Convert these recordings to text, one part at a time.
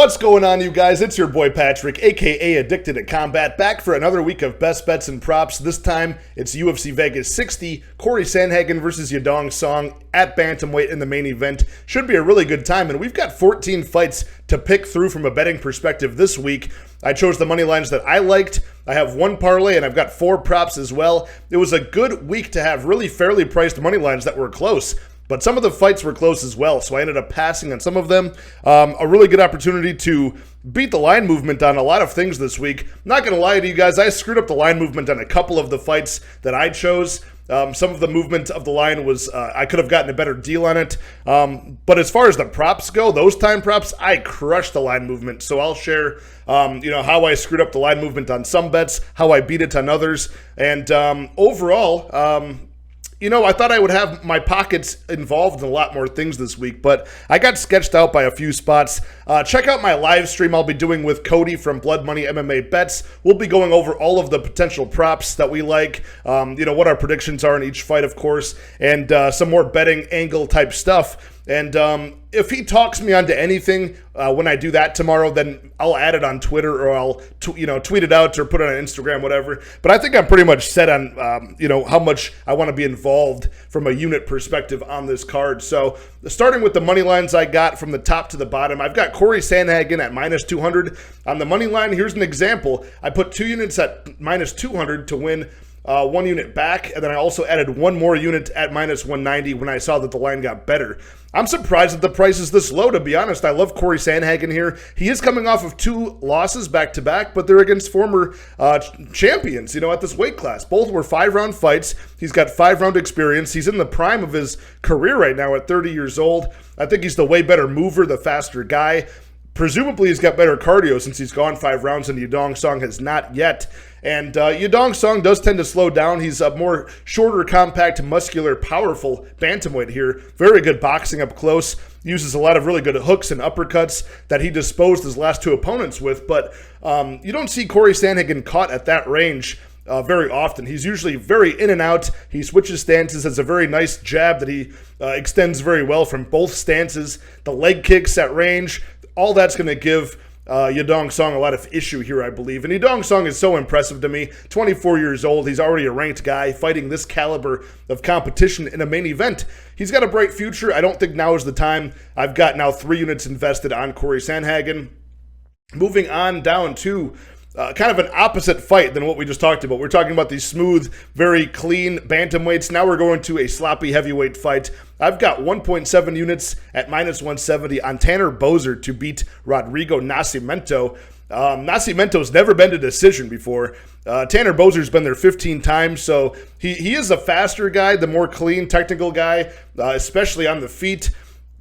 What's going on, you guys? It's your boy Patrick, aka Addicted to Combat, back for another week of best bets and props. This time, it's UFC Vegas 60, Corey Sandhagen versus Yadong Song at bantamweight in the main event. Should be a really good time, and we've got 14 fights to pick through from a betting perspective this week. I chose the money lines that I liked. I have one parlay, and I've got 4 props as well. It was a good week to have really fairly priced money lines that were close. But some of the fights were close as well, so I ended up passing on some of them. A really good opportunity to beat the line movement on a lot of things this week. Not going to lie to you guys, I screwed up the line movement on a couple of the fights that I chose. Some of the movement of the line was, I could have gotten a better deal on it. But as far as the props go, those time props, I crushed the line movement. So I'll share, how I screwed up the line movement on some bets, how I beat it on others. And overall, I thought I would have my pockets involved in a lot more things this week, but I got sketched out by a few spots. Check out my live stream I'll be doing with Cody from Blood Money MMA Bets. We'll be going over all of the potential props that we like, what our predictions are in each fight, of course, and some more betting angle type stuff. And if he talks me onto anything when I do that tomorrow, then I'll add it on Twitter or I'll tweet it out or put it on Instagram, whatever. But I think I'm pretty much set on how much I want to be involved from a unit perspective on this card. So starting with the money lines I got from the top to the bottom, I've got Corey Sandhagen at minus 200 on the money line. Here's an example. I put 2 units at minus 200 to win 1 unit back, and then I also added 1 more unit at minus 190 when I saw that the line got better. I'm surprised that the price is this low, to be honest. I love Corey Sandhagen here. He is coming off of 2 losses back-to-back, but they're against former champions, at this weight class. Both were 5-round fights. He's got 5-round experience. He's in the prime of his career right now at 30 years old. I think he's the way better mover, the faster guy. Presumably, he's got better cardio since he's gone 5 rounds and Yadong Song has not yet. And Yadong Song does tend to slow down. He's a more shorter, compact, muscular, powerful bantamweight here. Very good boxing up close. Uses a lot of really good hooks and uppercuts that he disposed his last 2 opponents with. But you don't see Corey Sandhagen caught at that range very often. He's usually very in and out. He switches stances, has a very nice jab that he extends very well from both stances. The leg kicks at range, all that's going to give Yadong Song a lot of issue here, I believe. And Yadong Song is so impressive to me. 24 years old. He's already a ranked guy fighting this caliber of competition in a main event. He's got a bright future. I don't think now is the time. I've got now 3 units invested on Corey Sandhagen. Moving on down to kind of an opposite fight than what we just talked about. We're talking about these smooth, very clean bantamweights. Now we're going to a sloppy heavyweight fight. I've got 1.7 units at minus 170 on Tanner Boser to beat Rodrigo Nascimento. Nascimento's never been to decision before. Tanner Boser's been there 15 times, so he is a faster guy, the more clean, technical guy, especially on the feet.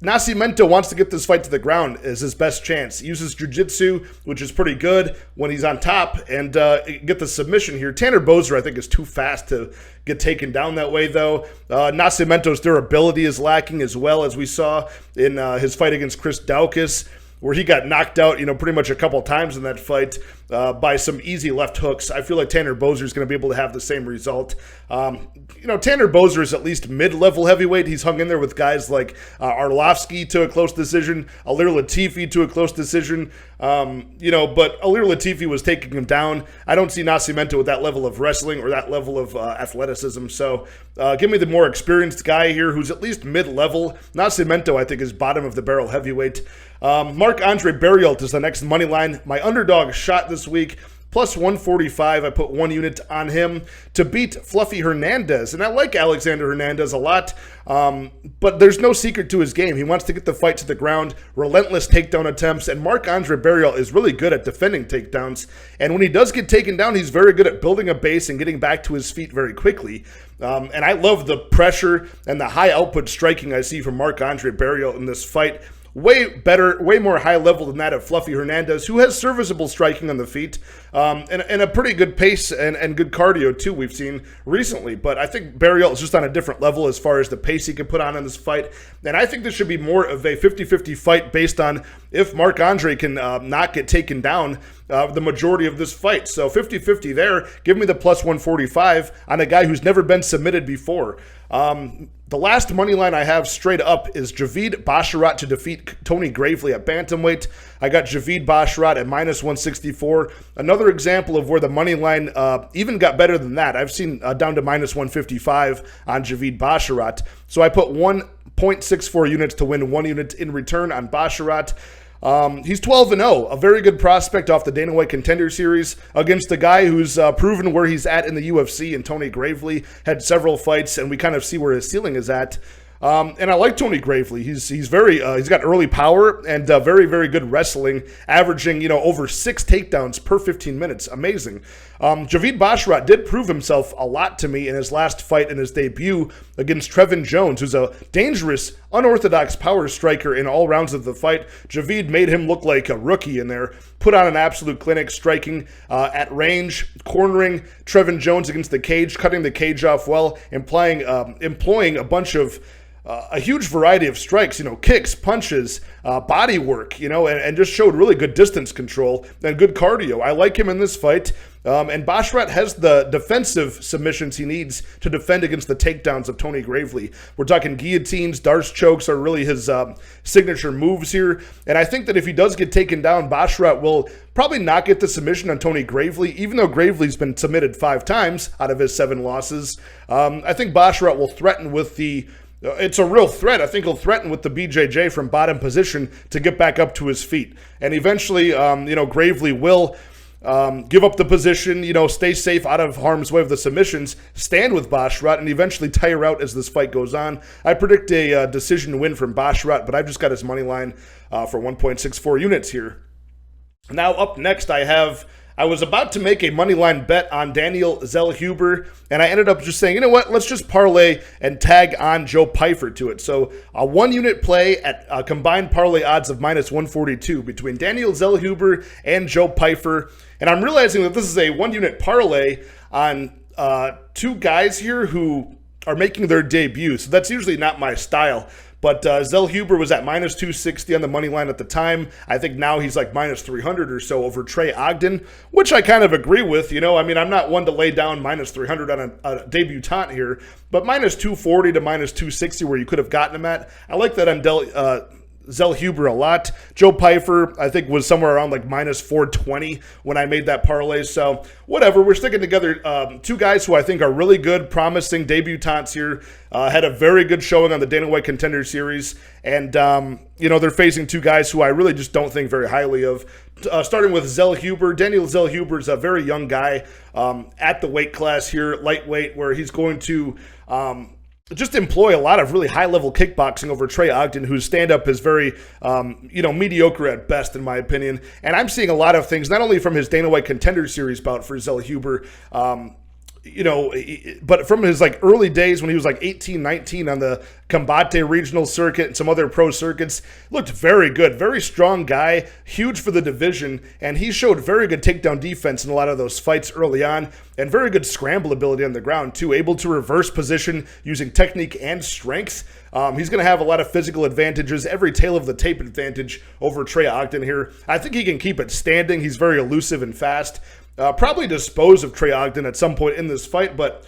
Nascimento wants to get this fight to the ground as his best chance. He uses jiu-jitsu, which is pretty good when he's on top, and get the submission here. Tanner Boser, I think, is too fast to get taken down that way, though. Nascimento's durability is lacking as well, as we saw in his fight against Chris Daukaus, where he got knocked out, pretty much a couple times in that fight by some easy left hooks. I feel like Tanner Boser is going to be able to have the same result. Tanner Boser is at least mid-level heavyweight. He's hung in there with guys like Arlovsky to a close decision, Alir Latifi to a close decision. But Alir Latifi was taking him down. I don't see Nascimento with that level of wrestling or that level of athleticism. So give me the more experienced guy here who's at least mid-level. Nascimento, I think, is bottom of the barrel heavyweight. Marc-Andre Barriault is the next money line. My underdog shot this week, plus 145. I put 1 unit on him to beat Fluffy Hernandez. And I like Alexander Hernandez a lot, but there's no secret to his game. He wants to get the fight to the ground, relentless takedown attempts, and Marc-Andre Barriault is really good at defending takedowns. And when he does get taken down, he's very good at building a base and getting back to his feet very quickly. And I love the pressure and the high output striking I see from Marc-Andre Barriault in this fight. Way better, way more high level than that of Fluffy Hernandez, who has serviceable striking on the feet and a pretty good pace and good cardio, too, we've seen recently. But I think Barriault is just on a different level as far as the pace he can put on in this fight. And I think this should be more of a 50-50 fight based on if Marc-Andre can not get taken down the majority of this fight. So 50-50 there. Give me the plus 145 on a guy who's never been submitted before. The last money line I have straight up is Javid Basharat to defeat Tony Gravely at bantamweight. I got Javid Basharat at minus 164. Another example of where the money line even got better than that. I've seen down to minus 155 on Javid Basharat. So I put 1.64 units to win 1 unit in return on Basharat. He's 12-0, a very good prospect off the Dana White Contender Series against a guy who's proven where he's at in the UFC, and Tony Gravely had several fights, and we kind of see where his ceiling is at. And I like Tony Gravely. He's very he's got early power and very, very good wrestling, averaging over 6 takedowns per 15 minutes. Amazing. Javid Basharat did prove himself a lot to me in his last fight in his debut against Trevin Jones, who's a dangerous, unorthodox power striker in all rounds of the fight. Javid made him look like a rookie in there, put on an absolute clinic, striking at range, cornering Trevin Jones against the cage, cutting the cage off well, employing a bunch of a huge variety of strikes, kicks, punches, body work, and just showed really good distance control and good cardio. I like him in this fight. And Basharat has the defensive submissions he needs to defend against the takedowns of Tony Gravely. We're talking guillotines, darce chokes are really his signature moves here. And I think that if he does get taken down, Basharat will probably not get the submission on Tony Gravely, even though Gravely's been submitted 5 times out of his 7 losses. I think Basharat will threaten with it's a real threat. I think he'll threaten with the BJJ from bottom position to get back up to his feet. And eventually, Gravely will give up the position, stay safe out of harm's way of the submissions, stand with Basharat, and eventually tire out as this fight goes on. I predict a decision win from Basharat, but I've just got his money line for 1.64 units here. Now up next, I was about to make a moneyline bet on Daniel Zellhuber, and I ended up just saying, you know what, let's just parlay and tag on Joe Pyfer to it. So a 1-unit play at a combined parlay odds of minus 142 between Daniel Zellhuber and Joe Pyfer. And I'm realizing that this is a 1-unit parlay on 2 guys here who are making their debut. So that's usually not my style. But Zellhuber was at minus 260 on the money line at the time. I think now he's like minus 300 or so over Trey Ogden, which I kind of agree with. I'm not one to lay down minus 300 on a debutant here, but minus 240 to minus 260 where you could have gotten him at. I like that on Zellhuber a lot. Joe Pyfer, I think, was somewhere around like minus 420 when I made that parlay. So whatever, we're sticking together 2 guys who I think are really good, promising debutantes here. Had a very good showing on the Dana White Contender Series. And, they're facing 2 guys who I really just don't think very highly of. Starting with Zellhuber. Daniel Zellhuber is a very young guy at the weight class here, lightweight, where he's going to just employ a lot of really high-level kickboxing over Trey Ogden, whose stand-up is very, mediocre at best, in my opinion. And I'm seeing a lot of things, not only from his Dana White Contender Series bout for Zellhuber, but from his early days when he was 18, 19 on the Combate regional circuit and some other pro circuits, looked very good, very strong guy, huge for the division, and he showed very good takedown defense in a lot of those fights early on, and very good scramble ability on the ground too, able to reverse position using technique and strength. He's going to have a lot of physical advantages, every tail of the tape advantage over Trey Ogden here. I think he can keep it standing. He's very elusive and fast. Probably dispose of Trey Ogden at some point in this fight, but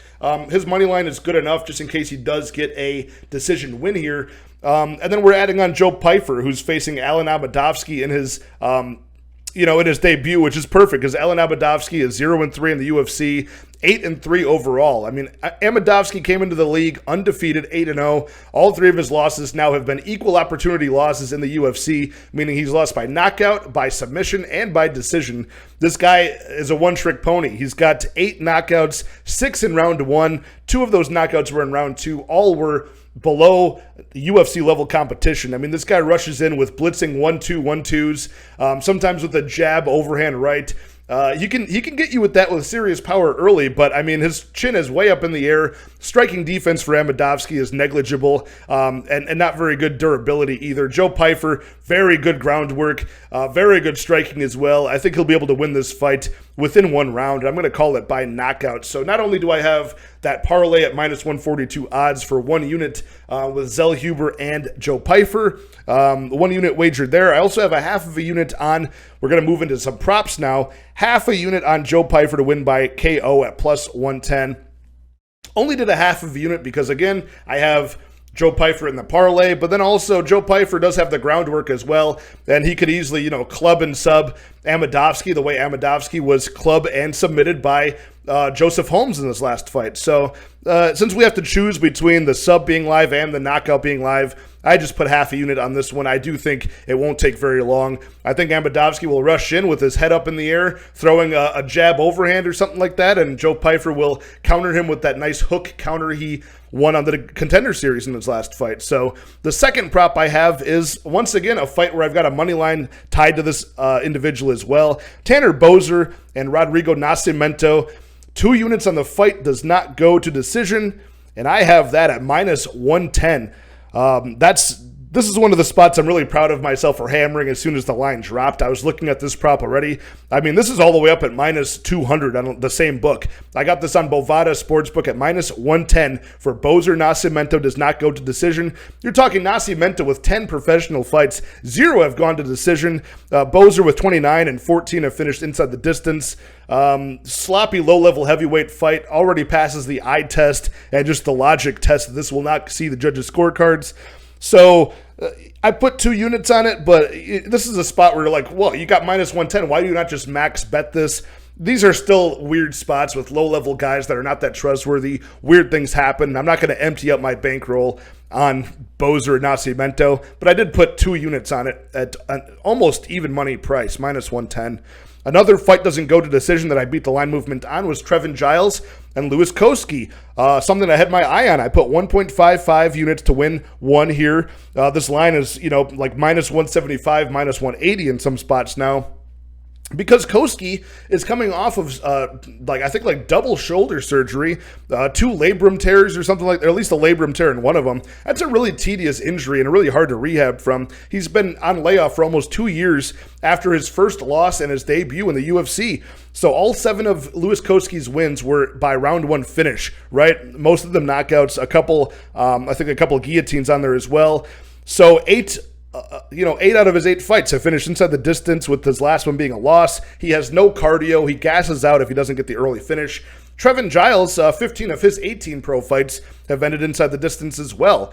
his money line is good enough just in case he does get a decision win here. And then we're adding on Joe Pyfer, who's facing Alan Abadovsky in his in his debut, which is perfect because Alan Abadovsky is 0-3 in the UFC, 8-3 overall. I mean, Abadovsky came into the league undefeated, 8-0. All 3 of his losses now have been equal opportunity losses in the UFC, meaning he's lost by knockout, by submission, and by decision. This guy is a one-trick pony. He's got 8 knockouts, 6 in round 1. 2 of those knockouts were in round 2. All were below UFC level competition. I mean, this guy rushes in with blitzing 1-2, 1-2s, sometimes with a jab, overhand right. He can get you with that with serious power early, but I mean, his chin is way up in the air. Striking defense for Abadovsky is negligible, and not very good durability either. Joe Pyfer, very good groundwork, very good striking as well. I think he'll be able to win this fight within 1 round. I'm going to call it by knockout. So not only do I have that parlay at minus 142 odds for 1 unit with Zell Huber and Joe Pyfer. 1 unit wagered there. I also have a half of a unit on, we're going to move into some props now, half a unit on Joe Pyfer to win by KO at plus 110. Only did a half of a unit because, again, I have Joe Pyfer in the parlay, but then also Joe Pyfer does have the groundwork as well, and he could easily, club and sub Amedovski the way Amedovski was club and submitted by Joseph Holmes in this last fight. So since we have to choose between the sub being live and the knockout being live, I just put half a unit on this one. I do think it won't take very long. I think Amedovski will rush in with his head up in the air, throwing a jab overhand or something like that, and Joe Pyfer will counter him with that nice hook counter he won on the Contender Series in his last fight. So the second prop I have is, once again, a fight where I've got a money line tied to this individual as well. Tanner Boser and Rodrigo Nascimento. 2 units on the fight, does not go to decision, and I have that at minus 110. This is one of the spots I'm really proud of myself for hammering as soon as the line dropped. I was looking at this prop already. I mean, this is all the way up at minus 200 on the same book. I got this on Bovada Sportsbook at minus 110 for Boser Nascimento does not go to decision. You're talking Nascimento with 10 professional fights, 0 have gone to decision. Boser with 29 and 14 have finished inside the distance. Sloppy low-level heavyweight fight already passes the eye test and just the logic test. This will not see the judges' scorecards. So I put 2 units on it, but this is a spot where you're like, well, you got minus 110. Why do you not just max bet this? These are still weird spots with low-level guys that are not that trustworthy. Weird things happen. I'm not going to empty up my bankroll on Boser Nascimento, but I did put 2 units on it at an almost even money price, minus 110. Another fight doesn't go to decision that I beat the line movement on was Trevin Giles and Louis Koski. Something I had my eye on. I put 1.55 units to win 1 here. This line is, like minus 175, minus 180 in some spots now. Because Koski is coming off of, I think double shoulder surgery, 2 labrum tears or something like that, or at least a labrum tear in one of them. That's a really tedious injury and really hard to rehab from. He's been on layoff for almost 2 years after his first loss and his debut in the UFC. So all 7 of Louis Koski's wins were by round 1 finish, right? Most of them knockouts, a couple guillotines on there as well. So 8 out of his 8 fights have finished inside the distance, with his last one being a loss. He has no cardio. He gasses out if he doesn't get the early finish. Trevin Giles, 15 of his 18 pro fights have ended inside the distance as well.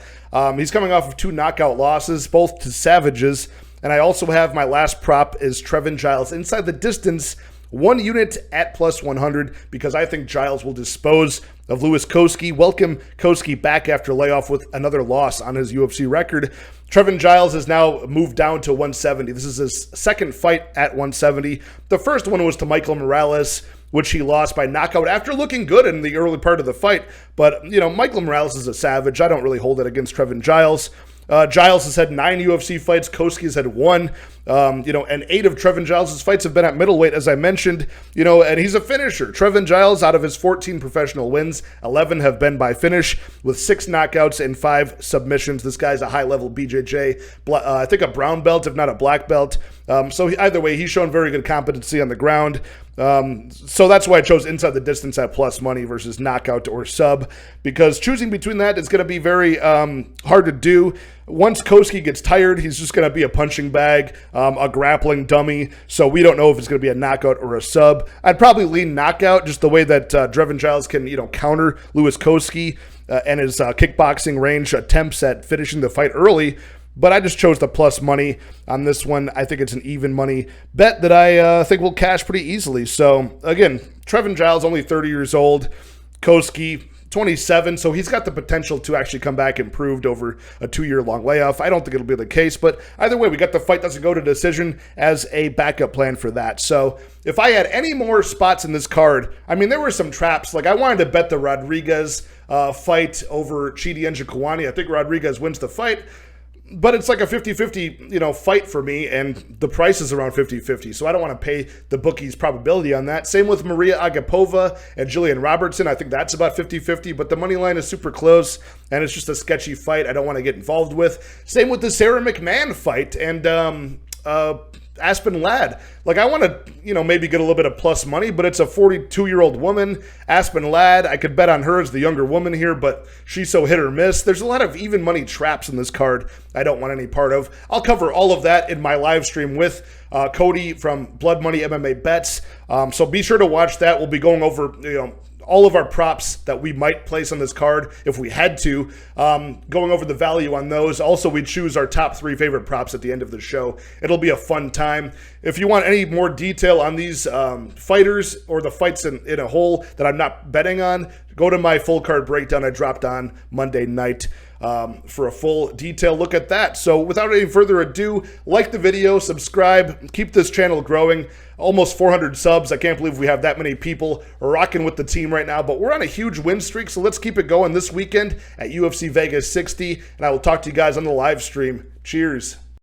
He's coming off of 2 knockout losses, both to Savages. And I also have my last prop is Trevin Giles inside the distance, 1 unit at plus 100, because I think Giles will dispose of Louis Koski. Welcome Koski back after layoff with another loss on his UFC record. Trevin Giles has now moved down to 170. This is his second fight at 170. The first one was to Michael Morales, which he lost by knockout after looking good in the early part of the fight. But, Michael Morales is a savage. I don't really hold it against Trevin Giles. Giles has had 9 UFC fights. Koski has had 1. And 8 of Trevin Giles' fights have been at middleweight, as I mentioned, and he's a finisher. Trevin Giles, out of his 14 professional wins, 11 have been by finish, with 6 knockouts and 5 submissions. This guy's a high-level BJJ, I think a brown belt, if not a black belt. So either way, he's shown very good competency on the ground. So that's why I chose inside the distance at plus money versus knockout or sub, because choosing between that is going to be very hard to do. Once Koski gets tired, he's just going to be a punching bag, a grappling dummy. So we don't know if it's going to be a knockout or a sub. I'd probably lean knockout, just the way that Trevin Giles can, counter Louis Koski and his kickboxing range attempts at finishing the fight early. But I just chose the plus money on this one. I think it's an even money bet that I think will cash pretty easily. So, again, Trevin Giles, only 30 years old. Koski, 27. So he's got the potential to actually come back improved over a 2-year-long layoff. I don't think it'll be the case. But either way, we got the fight doesn't go to decision as a backup plan for that. So if I had any more spots in this card, there were some traps. Like I wanted to bet the Rodriguez fight over Chidi Njokuani. I think Rodriguez wins the fight. But it's like a 50-50, fight for me, and the price is around 50-50, so I don't want to pay the bookies' probability on that. Same with Maria Agapova and Jillian Robertson. I think that's about 50-50, but the money line is super close, and it's just a sketchy fight I don't want to get involved with. Same with the Sarah McMahon fight, and Aspen Ladd. Like, I want to, maybe get a little bit of plus money, but it's a 42-year-old woman, Aspen Ladd. I could bet on her as the younger woman here, but she's so hit or miss. There's a lot of even money traps in this card I don't want any part of. I'll cover all of that in my live stream with Cody from Blood Money MMA Bets. So be sure to watch that. We'll be going over, all of our props that we might place on this card if we had to, going over the value on those. Also, we choose our top 3 favorite props at the end of the show. It'll be a fun time. If you want any more detail on these fighters or the fights in a whole that I'm not betting on, go to my full card breakdown I dropped on Monday night for a full detail look at that. So without any further ado, like the video, subscribe, keep this channel growing. Almost 400 subs. I can't believe we have that many people rocking with the team right now, but we're on a huge win streak, so let's keep it going this weekend at UFC Vegas 60, and I will talk to you guys on the live stream. Cheers.